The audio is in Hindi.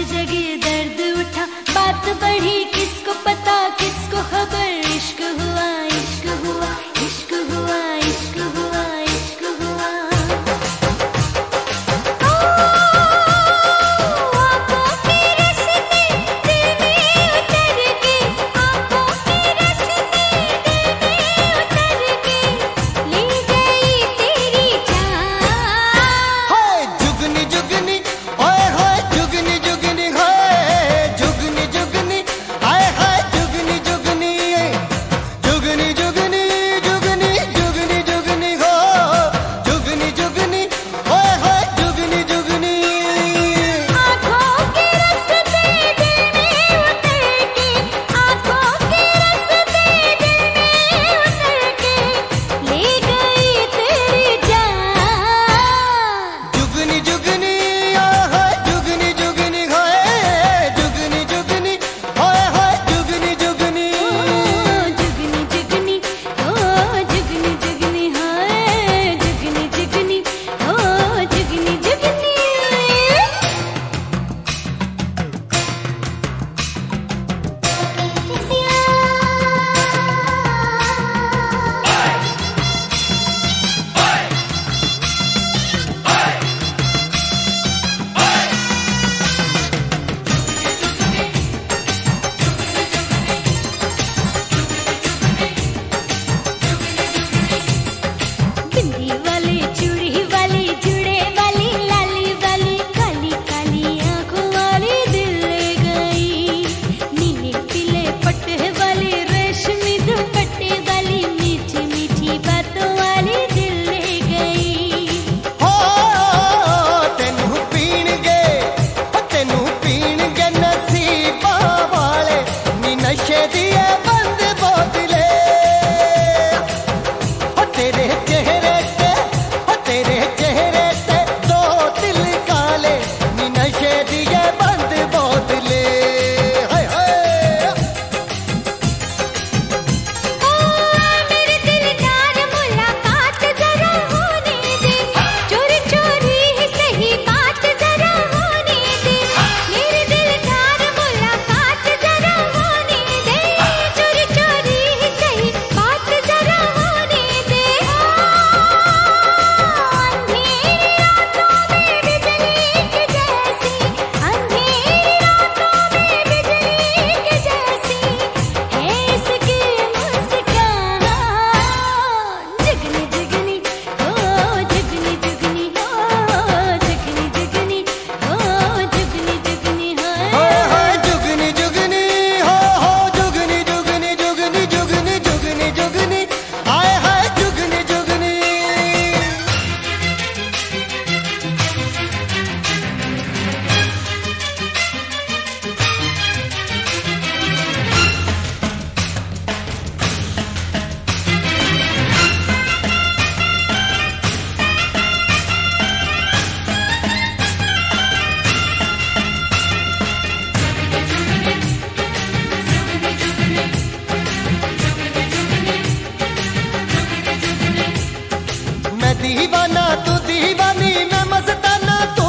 जगे दर्द उठा, बात बढ़ी किसको पता किसको खबर। इश्क हुआ इश्क हुआ इश्क हुआ इश्क हुआ इश्क हुआ। आंखों के रस्ते दिल में उतर के, आंखों के रस्ते दिल में उतर के, ले गई तेरी जान। जुगनी जुगनी ओए होए जुगनी जुगनी होए जुगनी जुगनी आए हाय जुगनी जुगनी जुगनी जुगनी जुगनी जुगनी जुगनी हो जुगनी जुगनी ओए होए जुगनी जुगनी। आंखों के रस्ते दिल में उतर के, आंखों के रस्ते दिल में उतर के, ले गई तेरी जान। जुगनी जुगनी ओए होए जुगनी जुगनी होए जुगनी जुगनी ओए होए जुगनी जुगनी। जुगनी जुगनी ओ जुगनी जुगनी हाय जुगनी जुगनी ओ जुगनी जुगनी। बिंदी वाली चूड़ी वाली जुड़े वाली लाली वाली, काली काली आंखों वाली दिल ले गई। नीले पीले पट्टे वाली रेशमी दुपट्टे वाली, मीठी मीठी बातों वाली दिल ले गई। हो तेनू पीणगे नसीबा वाले नी नशे दिए बंद बोतले। हो तेरे चेहरे ते दो दिल काले नी नशे दिए बंद बोतले। हाय हाय ओ मेरे दिलदार मुलाकात जरा होने दे, चोरी चोरी ही सही बात जरा होने दे। मेरे दिलदार मुलाकात जरा होने दे, चोरी चोरी ही सही बात जरा होने दे। अंधेरी रातों में बिजली की जैसी, अंधेरी रातों में बिजली की जैसी है इसकी मुस्कान। जुगनी जुगनी ओ जुगनी जुगनी ओ जुगनी जुगनी ओ जुगनी जुगनी हाय हाय जुगनी जुगनी हो जुगनी जुगनी जुगनी जुगनी जुगनी जुगनी आए हाय जुगनी जुगनी। मैं दीवाना तू दीवानी, मैं मस्ताना तू